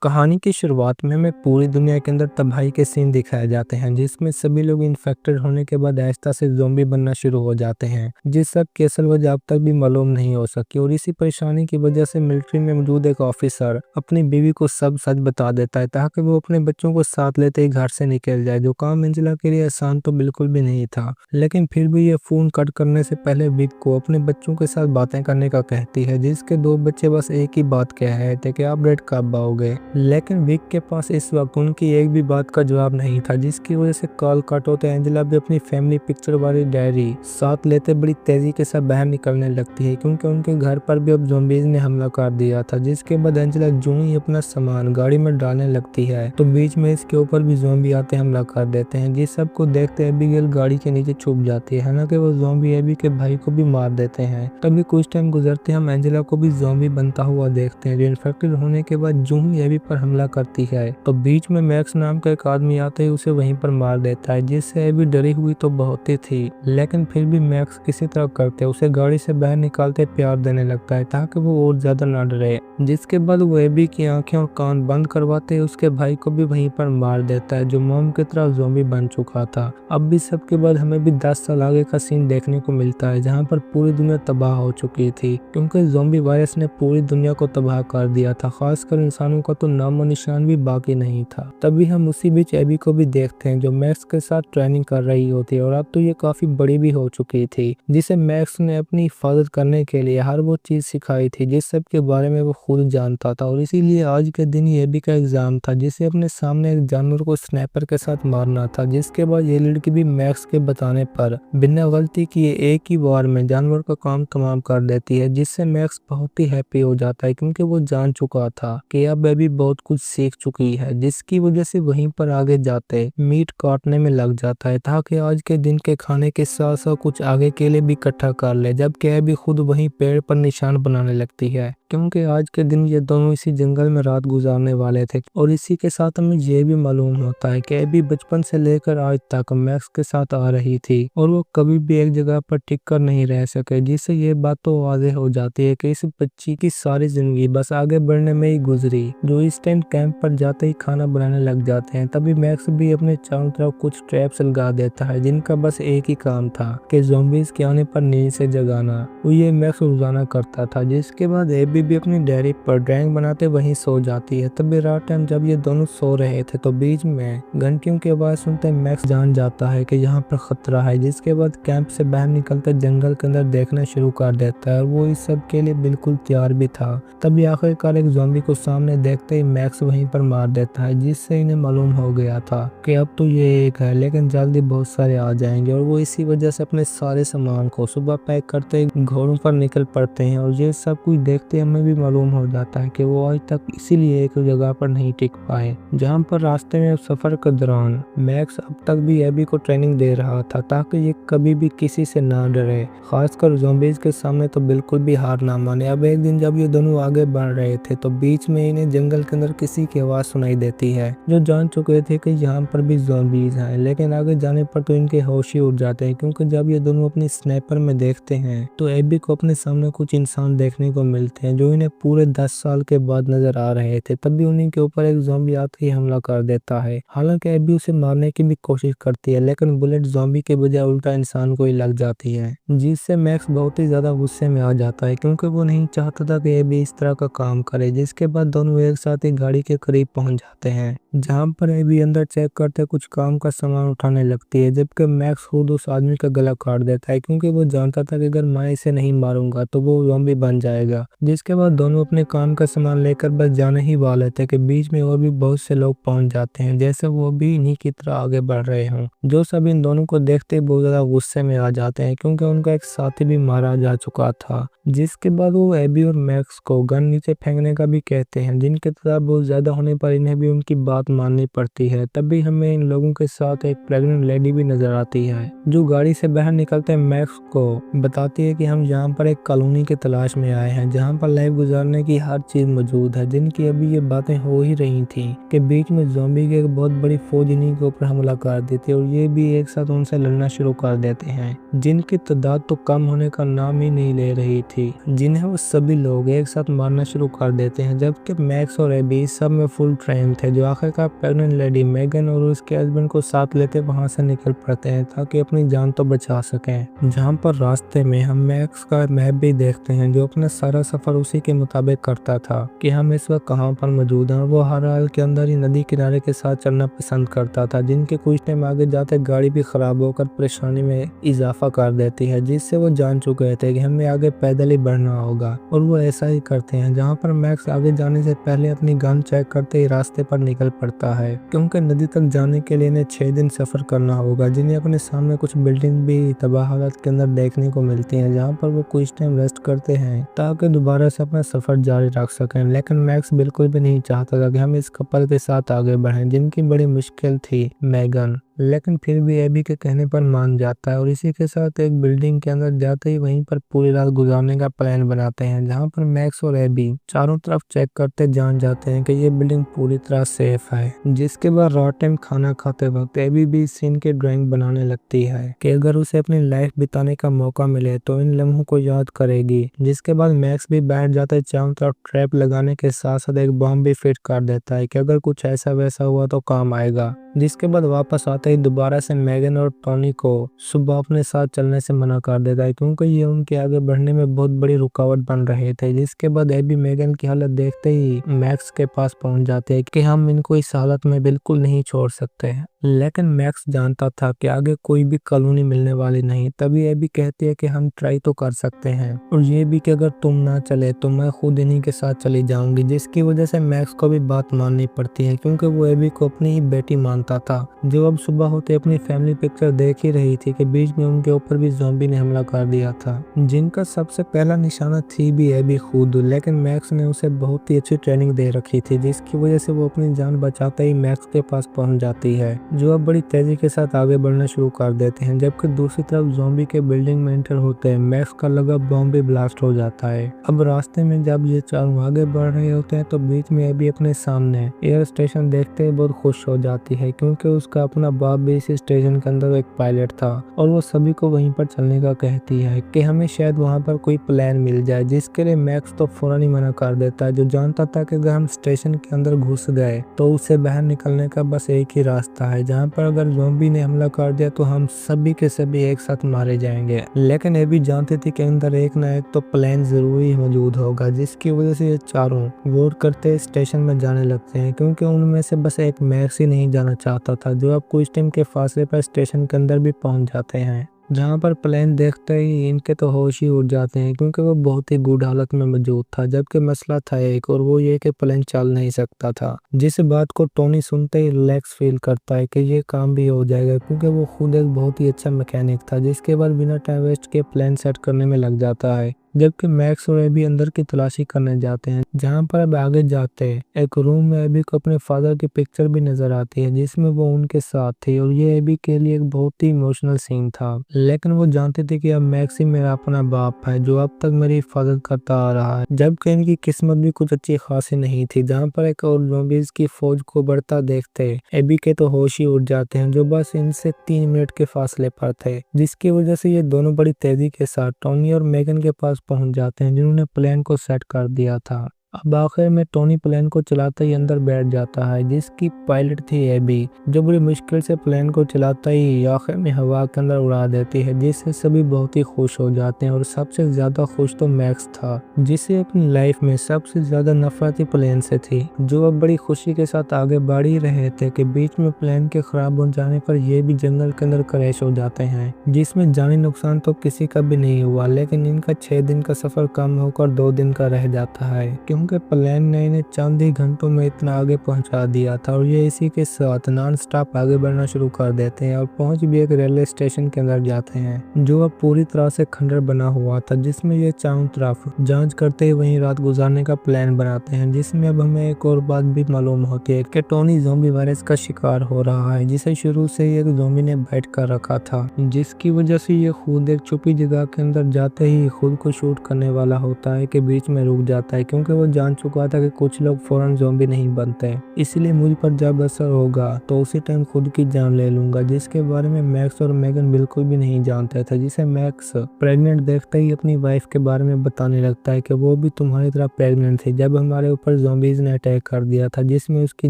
कहानी की शुरुआत में हमें पूरी दुनिया के अंदर तबाही के सीन दिखाए जाते हैं, जिसमें सभी लोग इन्फेक्टेड होने के बाद आहिस्ता से ज़ॉम्बी बनना शुरू हो जाते हैं, जिस सब की असल वजह अब तक भी मालूम नहीं हो सकी। और इसी परेशानी की वजह से मिलिट्री में मौजूद एक ऑफिसर अपनी बीवी को सब सच बता देता है, ताकि वो अपने बच्चों को साथ लेते ही घर से निकल जाए। जो काम एंजेला के लिए आसान तो बिल्कुल भी नहीं था, लेकिन फिर भी ये फोन कट करने से पहले विक को अपने बच्चों के साथ बातें करने का कहती है, जिसके दो बच्चे बस एक ही बात कह रहे थे कि आप ब्रेड कब आओगे। लेकिन विक के पास इस वक्त उनकी एक भी बात का जवाब नहीं था, जिसकी वजह से कॉल कट होते एंजेला भी अपनी फैमिली पिक्चर वाली डायरी साथ लेते बड़ी तेजी के साथ बाहर निकलने लगती है, क्योंकि उनके घर पर भी अब ज़ॉम्बीज़ ने हमला कर दिया था। जिसके बाद एंजेला जो ही अपना सामान गाड़ी में डालने लगती है तो बीच में इसके ऊपर भी ज़ॉम्बी आते हमला कर देते हैं, जिस सब को देखते एबिगेल गाड़ी के नीचे छुप जाती है। हालांकि वो ज़ॉम्बी एबी के भाई को भी मार देते हैं। तभी कुछ टाइम गुजरते हम एंजेला को भी ज़ॉम्बी बनता हुआ देखते हैं, जो इन्फेक्टेड होने के बाद जो ही एबी पर हमला करती है तो बीच में मैक्स नाम का एक आदमी आते ही उसे वहीं पर मार देता है, जिससे एबी डरी हुई तो बहुत ही थी, लेकिन फिर भी मैक्स किसी तरह करते उसे गाड़ी से बाहर निकालते प्यार देने लगता है, ताकि वो और ज्यादा न डरे। जिसके बाद वो एबी की आंखें और कान बंद करवाते उसके भाई को भी वहीं पर मार देता है, जो मॉम की तरह ज़ॉम्बी बन चुका था। अब भी सबके बाद हमें भी 10 साल आगे का सीन देखने को मिलता है, जहाँ पर पूरी दुनिया तबाह हो चुकी थी, क्योंकि ज़ॉम्बी वायरस ने पूरी दुनिया को तबाह कर दिया था। खासकर इंसानों का तो नामो निशान भी बाकी नहीं था। तभी हम उसी बीच एबी को भी देखते हैं, जो मैक्स के साथ ट्रेनिंग कर रही होती है, और अब तो ये काफी बड़ी भी हो चुकी थी, जिसे मैक्स ने अपनी हिफाजत करने के लिए हर वो चीज सिखाई थी जिस सब के बारे में वो खुद जानता था। और इसीलिए आज के दिन ही एबी का एग्जाम था, जिसे अपने सामने एक जानवर को स्नाइपर के साथ मारना था। जिसके बाद ये लड़की भी मैक्स के बताने पर बिना गलती किए एक ही बार में जानवर का काम तमाम कर देती है, जिससे मैक्स बहुत ही हैप्पी हो जाता है, क्योंकि वो जान चुका था कि अब एबी बहुत कुछ सीख चुकी है, जिसकी वजह से वहीं पर आगे जाते मीट काटने में लग जाता है, ताकि आज के दिन के खाने के साथ साथ कुछ आगे के लिए भी इकट्ठा कर ले। जबकि एबी खुद वहीं पेड़ पर निशान बनाने लगती है, क्योंकि आज के दिन ये दोनों इसी जंगल में रात गुजारने वाले थे। और इसी के साथ हमें ये भी मालूम होता है कि एबी बचपन से लेकर आज तक मैक्स के साथ आ रही थी, और वो कभी भी एक जगह पर टिक कर नहीं रह सके, जिससे ये बात तो वाज़ेह हो जाती है कि इस बच्ची की सारी जिंदगी बस आगे बढ़ने में ही गुजरी, जो इस टाइम कैंप पर जाते ही खाना बनाने लग जाते हैं। तभी मैक्स भी अपने चारों तरफ कुछ ट्रैप्स लगा देता है, जिनका बस एक ही काम था कि ज़ॉम्बीज़ के आने पर नींद से जगाना। वो ये मैक्स रोजाना करता था। जिसके बाद एबी भी अपनी डायरी पर ड्राइंग बनाते वहीं सो जाती है। तभी रात टाइम जब ये दोनों सो रहे थे तो बीच में घंटियों की आवाज सुनते मैक्स जान जाता है कि यहाँ पर खतरा है। जिसके बाद कैंप से बाहर निकलकर जंगल के अंदर देखना शुरू कर देता है, और वो इस सब के लिए बिल्कुल तैयार भी था। तभी आखिरकार एक ज़ॉम्बी को सामने देखते ही मैक्स वहीं पर मार देता है, जिससे इन्हें मालूम हो गया था कि अब तो ये एक है, लेकिन जल्दी बहुत सारे आ जाएंगे। और वो इसी वजह से अपने सारे सामान को सुबह पैक करते ही घोड़ों पर निकल पड़ते हैं। और ये सब कुछ देखते हमें भी मालूम हो जाता है कि वो आज तक इसीलिए एक जगह पर नहीं टिक पाए, जहाँ पर रास्ते में सफर के दौरान मैक्स अब तक भी एबी को ट्रेनिंग दे रहा था, ताकि ये कभी भी किसी से ना डरे, खासकर ज़ॉम्बीज़ के सामने तो बिल्कुल भी हार ना माने। अब एक दिन जब ये दोनों आगे बढ़ रहे थे तो बीच में इन्हें जंगल के अंदर किसी की आवाज़ सुनाई देती है, जो जान चुके थे कि यहाँ पर भी ज़ॉम्बीज़ हैं। लेकिन आगे जाने पर तो इनके होश ही उड़ जाते हैं, क्योंकि जब ये दोनों अपनी स्नाइपर में देखते हैं तो एबी को अपने सामने कुछ इंसान देखने को मिलते हैं, जो इन्हें पूरे 10 साल के बाद नजर आ रहे थे। तभी उन्हीं के ऊपर एक ज़ॉम्बी आते ही हमला कर देता है। हालांकि एबी उसे मारने की भी कोशिश करती है, लेकिन बुलेट ज़ॉम्बी के बजाय उल्टा इंसान को ही लग जाती है, जिससे मैक्स बहुत ही ज्यादा गुस्से में आ जाता है, क्योंकि वो नहीं चाहता था कि एबी इस तरह का काम करे। जिसके बाद दोनों एक साथ ही गाड़ी के करीब पहुंच जाते हैं, जहां पर एबी अंदर चेक करते कुछ काम का सामान उठाने लगती है, जबकि मैक्स खुद उस आदमी का गला काट देता है, क्योंकि वो जानता था कि अगर मैं इसे नहीं मारूंगा तो वो ज़ॉम्बी बन जाएगा। जिसके बाद दोनों अपने काम का सामान लेकर बस जाने ही वाले थे कि बीच में और भी बहुत से लोग पहुंच जाते हैं, जैसे वो भी इन्हीं की तरह आगे बढ़ रहे हों, जो सब इन दोनों को देखते बहुत ज्यादा गुस्से में आ जाते हैं, क्योंकि उनका एक साथी भी मारा जा चुका था। जिसके बाद वो एबी और मैक्स को गन नीचे फेंकने का भी कहते हैं, जिनके तरफ बहुत ज्यादा होने पर इन्हें भी उनकी बात बात माननी पड़ती है। तभी हमें इन लोगों के साथ एक प्रेग्नेंट लेडी भी नजर आती है, जो गाड़ी से बाहर निकलते मैक्स को बताती है कि हम यहाँ पर एक कॉलोनी की तलाश में आए हैं जहाँ पर लाइफ गुजारने की हर चीज मौजूद है। जिनकी अभी ये बातें हो ही रही थी कि बीच में ज़ॉम्बी की एक बहुत बड़ी फौज इन्हीं के ऊपर हमला कर देती है और ये भी एक साथ उनसे लड़ना शुरू कर देते हैं, जिनकी तादाद तो कम होने का नाम ही नहीं ले रही थी, जिन्हें वो सभी लोग एक साथ मारना शुरू कर देते हैं। जबकि मैक्स और एबी सब में फुल ट्रेन थे, जो आखिरकार प्रेग्नेंट लेडी मेगन और उसके हस्बैंड को साथ लेते वहां से निकल पड़ते हैं ताकि अपनी जान तो बचा सकें। जहां पर रास्ते में हम मैक्स का मैप भी देखते हैं, जो अपना सारा सफर उसी के मुताबिक करता था कि हम इस वक्त कहाँ पर मौजूद हैं। वो हर हाल के अंदर ही नदी किनारे के साथ चलना पसंद करता था, जिनके कुछ टाइम आगे जाते गाड़ी भी खराब होकर परेशानी में इजाफा कर देती है, जिससे वो जान चुके थे कि हमें आगे पैदल ही बढ़ना होगा और वो ऐसा ही करते हैं। जहाँ पर मैक्स आगे जाने से पहले अपनी गन चेक करते ही रास्ते पर निकल पड़ता है, क्योंकि नदी तक जाने के लिए इन्हें 6 दिन सफर करना होगा, जिन्हें अपने सामने कुछ बिल्डिंग भी तबाह हालत के अंदर देखने को मिलती है, जहाँ पर वो कुछ टाइम रेस्ट करते हैं ताकि दोबारा से अपना सफर जारी रख सकें। लेकिन मैक्स बिल्कुल भी नहीं चाहता था कि हम इस कपल के साथ आगे बढ़ें, जिनकी बड़ी मुश्किल थी मेगन, लेकिन फिर भी एबी के कहने पर मान जाता है और इसी के साथ एक बिल्डिंग के अंदर जाते ही वहीं पर पूरी रात गुजारने का प्लान बनाते हैं, जहां पर मैक्स और एबी चारों तरफ चेक करते जान जाते हैं कि ये बिल्डिंग पूरी तरह सेफ है। जिसके बाद रात टाइम खाना खाते वक्त एबी भी इस सीन की ड्राइंग बनाने लगती है कि अगर उसे अपनी लाइफ बिताने का मौका मिले तो इन लम्हों को याद करेगी। जिसके बाद मैक्स भी बैठ जाता है, चारों तरफ ट्रैप लगाने के साथ साथ एक बॉम्ब भी फिट कर देता है कि अगर कुछ ऐसा वैसा हुआ तो काम आएगा। जिसके बाद वापस आते ही दोबारा से मेगन और टॉनी को सुबह अपने साथ चलने से मना कर देता है, क्योंकि ये उनके आगे बढ़ने में बहुत बड़ी रुकावट बन रहे थे। जिसके बाद एबी मेगन की हालत देखते ही मैक्स के पास पहुंच जाते हैं कि हम इनको इस हालत में बिल्कुल नहीं छोड़ सकते। लेकिन मैक्स जानता था कि आगे कोई भी कॉलोनी मिलने वाली नहीं। तभी एबी कहती है कि हम ट्राई तो कर सकते हैं और ये भी कि अगर तुम ना चले तो मैं खुद इन्हीं के साथ चली जाऊंगी। जिसकी वजह से मैक्स को भी बात माननी पड़ती है, क्योंकि वो एबी को अपनी ही बेटी मानता था, जो अब सुबह होते अपनी फैमिली पिक्चर देख ही रही थी कि बीच में उनके ऊपर भी ज़ॉम्बी ने हमला कर दिया था, जिनका सबसे पहला निशाना थी भी एबी खुद। लेकिन मैक्स ने उसे बहुत ही अच्छी ट्रेनिंग दे रखी थी, जिसकी वजह से वो अपनी जान बचाते ही मैक्स के पास पहुंच जाती है, जो अब बड़ी तेजी के साथ आगे बढ़ना शुरू कर देते हैं। जबकि दूसरी तरफ ज़ॉम्बी के बिल्डिंग में एंटर होते हैं मैक्स का लगा बॉम्ब भी ब्लास्ट हो जाता है। अब रास्ते में जब ये चारों आगे बढ़ रहे होते हैं तो बीच में एबी अपने सामने एयर स्टेशन देखते ही बहुत खुश हो जाती है, क्योंकि उसका अपना बाप भी इस स्टेशन के अंदर एक पायलट था और वो सभी को वहीं पर चलने का कहती है कि हमें शायद वहां पर कोई प्लान मिल जाए। जिसके लिए मैक्स तो फौरन ही मना कर देता है, जो जानता था कि अगर हम स्टेशन के अंदर घुस गए तो उससे बाहर निकलने का बस एक ही रास्ता है, जहाँ पर अगर ज़ॉम्बी ने हमला कर दिया तो हम सभी के सभी एक साथ मारे जाएंगे। लेकिन ये भी जानते थे कि अंदर एक ना एक तो प्लान जरूरी मौजूद होगा, जिसकी वजह से ये चारों वोट करते स्टेशन में जाने लगते हैं, क्योंकि उनमें से बस एक मैक्स ही नहीं जाना चाहता था, जो अब कुछ टाइम के फासले पर स्टेशन के अंदर भी पहुंच जाते हैं। जहाँ पर प्लेन देखते ही इनके तो होश ही उड़ जाते हैं, क्योंकि वो बहुत ही गुड हालत में मौजूद था। जबकि मसला था एक, और वो ये कि प्लेन चल नहीं सकता था। जिस बात को टोनी सुनते ही रिलैक्स फील करता है कि ये काम भी हो जाएगा, क्योंकि वो खुद एक बहुत ही अच्छा मैकेनिक था। जिसके बाद बिना टाइम वेस्ट के प्लेन सेट करने में लग जाता है। जबकि मैक्स और एबी अंदर की तलाशी करने जाते हैं, जहाँ पर अब आगे जाते एक रूम में एबी को अपने फादर की पिक्चर भी नजर आती है, जिसमें वो उनके साथ थे, और ये एबी के लिए एक बहुत ही इमोशनल सीन था। लेकिन वो जानते थे कि अब मैक्स ही मेरा अपना बाप है, जो अब तक मेरी हिफाजत करता आ रहा है। जबकि इनकी किस्मत भी कुछ अच्छी खासी नहीं थी, जहाँ पर एक और ज़ॉम्बीज़ की फौज को बढ़ता देखते एबी के तो होश ही उड़ जाते हैं, जो बस इनसे 3 मिनट के फासले पर थे। जिसकी वजह से ये दोनों बड़ी तेजी के साथ टोनी और मेगन के पास पहुंच जाते हैं, जिन्होंने प्लेन को सेट कर दिया था। अब आखिर में टोनी प्लेन को चलाता ही अंदर बैठ जाता है, जिसकी पायलट थी एबी, जो बड़ी मुश्किल से प्लेन को चलाता ही आखिर में हवा के अंदर उड़ा देती है, जिससे सभी बहुत ही खुश हो जाते हैं। और सबसे ज्यादा खुश तो मैक्स था, जिसे अपनी लाइफ में सबसे ज्यादा नफरत ही प्लेन से थी, जो अब बड़ी खुशी के साथ आगे बढ़ ही रहे थे कि बीच में प्लेन के खराब हो जाने पर ये भी जंगल के अंदर क्रैश हो जाते हैं, जिसमें जानी नुकसान तो किसी का भी नहीं हुआ। लेकिन इनका 6 दिन का सफर कम होकर 2 दिन का रह जाता है, क्योंकि क्योंकि प्लेन ने इन्हें चंद ही घंटों में इतना आगे पहुंचा दिया था और ये इसी के साथ नॉन स्टॉप आगे बढ़ना शुरू कर देते हैं और पहुंच भी एक रेलवे स्टेशन के अंदर जाते हैं जो अब पूरी तरह से खंडर बना हुआ था, जिसमें ये चारों तरफ जांच करते ही वहीं रात गुजारने का प्लान बनाते हैं। जिसमें अब हमें एक और बात भी मालूम होती है कि टोनी ज़ॉम्बी वायरस का शिकार हो रहा है, जिसे शुरू से ही एक ज़ॉम्बी ने बैठ कर रखा था, जिसकी वजह से ये खुद एक छुपी जगह के अंदर जाते ही खुद को शूट करने वाला होता है कि बीच में रुक जाता है, क्योंकि वो जान चुका था कि कुछ लोग फौरन ज़ॉम्बी नहीं बनते, इसलिए मुझ पर जब असर होगा तो उसी टाइम खुद की जान ले लूंगा, जिसके बारे में मैक्स और मेगन बिल्कुल भी नहीं जानते थे। जिसे मैक्स प्रेग्नेंट देखते ही अपनी वाइफ के बारे में बताने लगता है कि वो भी तुम्हारी तरह प्रेग्नेंट थी जब हमारे ऊपर ज़ॉम्बीज ने अटैक कर दिया था, जिसमें उसकी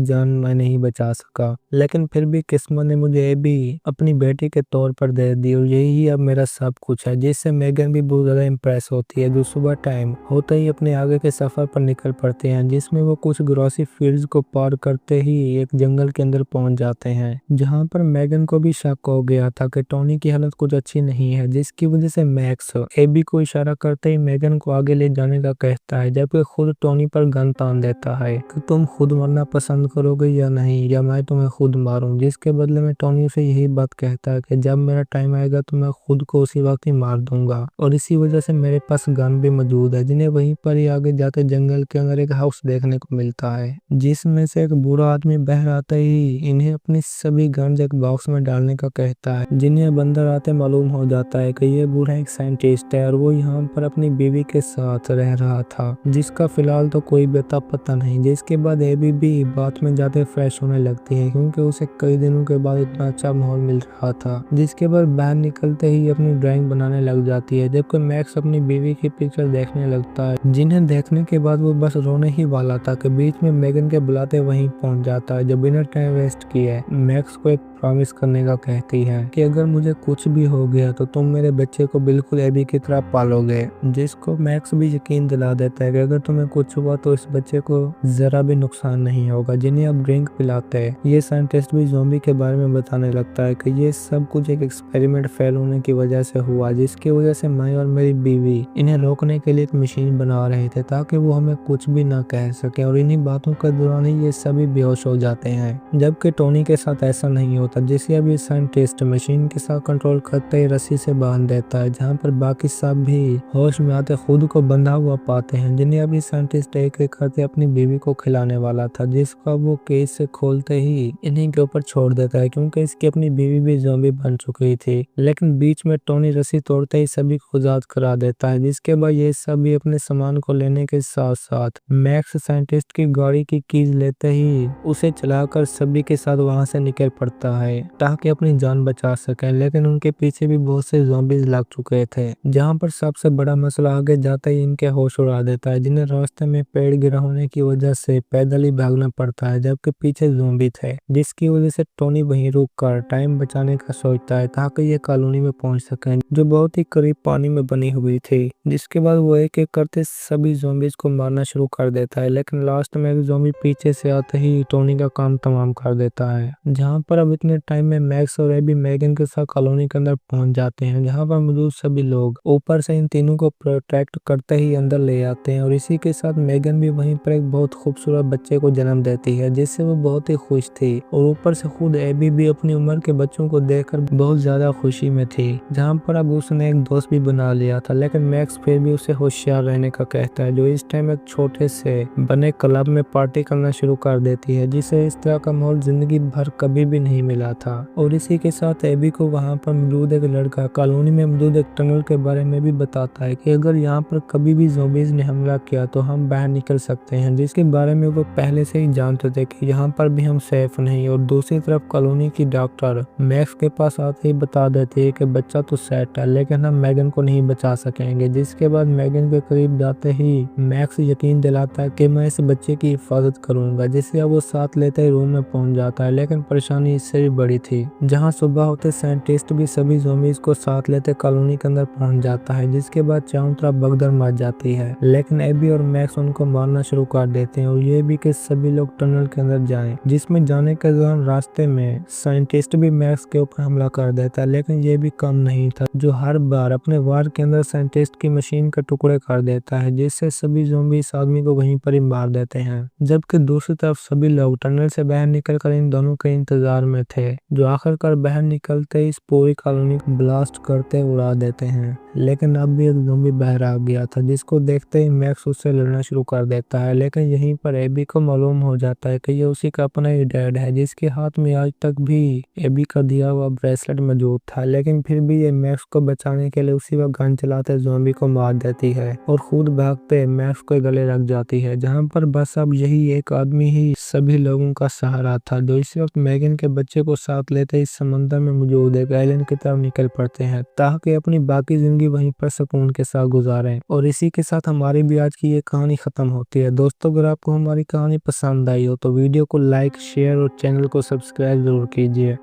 जान मैं नहीं बचा सका, लेकिन फिर भी किस्मत ने मुझे एबी अपनी बेटी के तौर पर दे दी और यही अब मेरा सब कुछ है। जिससे मेगन भी बहुत ज्यादा इम्प्रेस होती है, जो सुबह टाइम होते ही अपने आगे के सफर पर निकल पड़ते हैं, जिसमें वो कुछ ग्रोसरी फील्ड्स को पार करते ही एक जंगल के अंदर पहुंच जाते हैं, जहां पर मेगन को भी शक हो गया था कि टोनी की हालत कुछ अच्छी नहीं है, जिसकी वजह से मैक्स एबी को इशारा करते ही मेगन को आगे ले जाने का कहता है, जबकि खुद टोनी पर गन तान देता है कि तुम खुद मरना पसंद करोगे या नहीं, या मैं तुम्हें खुद मारूं। जिसके बदले में टोनी से यही बात कहता है कि जब मेरा टाइम आएगा तो मैं खुद को उसी वक्त ही मार दूंगा, और इसी वजह से मेरे पास गन भी मौजूद है। जिन्हें वहीं पर ही आगे जाते जंगल के अंदर एक हाउस देखने को मिलता है, जिसमें से एक बूढ़ा आदमी बाहर आते ही इन्हें अपनी सभी गन्स एक बॉक्स में डालने का कहता है, जिन्हें अब अंदर आते मालूम हो जाता है कि ये बूढ़ा एक साइंटिस्ट है और वो यहाँ पर अपनी बीवी के साथ रह रहा था, जिसका फिलहाल तो कोई बेता पता नहीं। जिसके बाद एबी भी बात में जाते फ्रेश होने लगती है, क्योंकि उसे कई दिनों के बाद इतना अच्छा माहौल मिल रहा था। जिसके बाद बाहर निकलते ही अपनी ड्राइंग बनाने लग जाती है, जबकि मैक्स अपनी बीवी की पिक्चर देखने लगता है, जिन्हें देखने के बाद वो बस रोने ही वाला था कि बीच में मेगन के बुलाते वहीं पहुंच जाता है, जो बिना टाइम वेस्ट किए मैक्स को एक प्रॉमिस करने का कहती है कि अगर मुझे कुछ भी हो गया तो तुम मेरे बच्चे को बिल्कुल एबी की तरह पालोगे। जिसको मैक्स भी यकीन दिला देता है कि अगर तुम्हें कुछ हुआ तो इस बच्चे को जरा भी नुकसान नहीं होगा। जिन्हें अब ड्रिंक पिलाते हैं, ये साइंटिस्ट भी ज़ॉम्बी के बारे में बताने लगता है कि ये सब कुछ एक एक्सपेरिमेंट फेल होने की वजह से हुआ, जिसकी वजह से मैं और मेरी बीवी इन्हें रोकने के लिए एक मशीन बना रहे थे ताकि वो हमें कुछ भी ना कह सके, और इन्हीं बातों के दौरान ही ये सभी बेहोश हो जाते हैं। जबकि टोनी के साथ ऐसा नहीं होता, जिसे अभी साइंटिस्ट मशीन के साथ कंट्रोल करते ही रस्सी से बांध देता है, जहाँ पर बाकी सब भी होश में आते खुद को बंधा हुआ पाते हैं। जिन्हें अभी साइंटिस्ट एक एक करते अपनी बीवी को खिलाने वाला था, जिसका वो केस से खोलते ही इन्हीं के ऊपर छोड़ देता है, क्योंकि इसकी अपनी बीवी भी ज़ॉम्बी बन चुकी थी। लेकिन बीच में टोनी रस्सी तोड़ते ही सभी को आजाद करा देता है, जिसके बाद ये सभी अपने सामान को लेने के साथ साथ मैक्स साइंटिस्ट की गाड़ी की कीज लेते ही उसे चलाकर सभी के साथ वहां से निकल पड़ता है ताकि अपनी जान बचा सके। लेकिन उनके पीछे भी बहुत से ज़ॉम्बीज लग चुके थे, जहां पर सबसे बड़ा मसला आगे जाते ही इनके होश उड़ा देता है, जिन्हें रास्ते में पेड़ गिरा होने की वजह से पैदल ही भागना पड़ता है, जबकि पीछे ज़ॉम्बी थे। जिसकी वजह से टोनी वहीं रुक कर टाइम बचाने का सोचता है ताकि ये कॉलोनी में पहुंच सके, जो बहुत ही करीब पानी में बनी हुई थी। जिसके बाद वो एक एक करते सभी ज़ॉम्बीज को मारना शुरू कर देता है, लेकिन लास्ट में एक ज़ॉम्बी पीछे से आते ही टोनी का काम तमाम कर देता है। जहां पर अब इतने टाइम में मैक्स और एबी मेगन के साथ कॉलोनी के अंदर पहुंच जाते हैं, जहां पर मौजूद सभी लोग ऊपर से इन तीनों को प्रोटेक्ट करते ही अंदर ले आते हैं, और इसी के साथ मेगन भी वहीं पर एक बहुत खूबसूरत बच्चे को जन्म देती है, जिससे वो बहुत ही खुश थी। और ऊपर से खुद एबी भी अपनी उम्र के बच्चों को देखकर बहुत ज्यादा खुशी में थी, जहां पर अब उसने एक दोस्त भी बना लिया था। लेकिन मैक्स फिर भी उसे होशियार रहने का कहता है, जो इस टाइम एक छोटे से बने क्लब में पार्टी करना शुरू कर देती है, जिसे इस तरह का माहौल जिंदगी भर कभी भी नहीं मिला था। और इसी के साथ एबी को वहां पर मौजूद एक लड़का कॉलोनी में मौजूद एक टनल के बारे में भी बताता है कि अगर यहाँ पर कभी भी ज़ॉम्बीज ने हमला किया तो हम बाहर निकल सकते हैं, जिसके बारे में वो पहले से ही जानते थे कि यहाँ पर भी हम सेफ नहीं। और दूसरी तरफ कॉलोनी की डॉक्टर मैक्स के पास आते ही बता देती है कि बच्चा तो सेट है, लेकिन हम मैगन को नहीं बचा सकेंगे। जिसके बाद मैगन के करीब जाते ही मैक्स यकीन दिलाता है कि मैं इस बच्चे की हिफाजत करूंगा, जिससे वो साथ लेते ही रूम में पहुंच जाता है। लेकिन परेशानी इससे भी बड़ी थी। जहाँ सुबह होते साइंटिस्ट भी सभी ज़ॉम्बीज़ को साथ लेते कॉलोनी के अंदर पहुंच जाता है, जिसके बाद चारों तरफ भगदड़ मच जाती है। लेकिन एबी और मैक्स उनको मारना शुरू कर देते हैं और ये भी कि सभी लोग टनल के अंदर जाएं, जिसमें जाने के दौरान रास्ते में साइंटिस्ट भी मैक्स के ऊपर हमला कर देता है। लेकिन ये भी कम नहीं था, जो हर बार अपने वार के अंदर साइंटिस्ट की मशीन के टुकड़े कर देता है, जिससे सभी ज़ॉम्बी इस आदमी को वहीं पर ही मार देते हैं। जबकि दूसरी तरफ सभी लोग टनल से बाहर निकलकर इन दोनों के इंतजार में थे, जो आखिरकार बाहर निकलते ही इस पूरी कॉलोनी को ब्लास्ट करते उड़ा देते हैं। लेकिन अब भी एक ज़ॉम्बी बाहर आ गया था, जिसको देखते ही मैक्स उससे लड़ना शुरू कर देता है। लेकिन यहीं पर एबी को मालूम हो जाता है कि ये उसी का अपना ही डैड है, जिसके हाथ में आज तक भी एबी का दिया हुआ ब्रेसलेट मौजूद था। लेकिन फिर भी ये मैक्स को बचाने के लिए उसी वक्त गन चलाते ज़ॉम्बी को मार देती है और खुद भागते मैक्स को गले लग जाती है। जहाँ पर बस अब यही एक आदमी ही सभी लोगों का सहारा था, जो इसी वक्त मैगन के बच्चे को साथ लेते इस समंदर में मौजूद एक आइलैंड की तरफ निकल पड़ते हैं, ताकि अपनी बाकी जिंदगी वहीं पर सुकून के साथ गुजारें। और इसी के साथ हमारी भी आज की ये कहानी खत्म होती है। दोस्तों, अगर आपको हमारी कहानी पसंद आई हो तो वीडियो को लाइक, शेयर और चैनल को सब्सक्राइब जरूर कीजिए।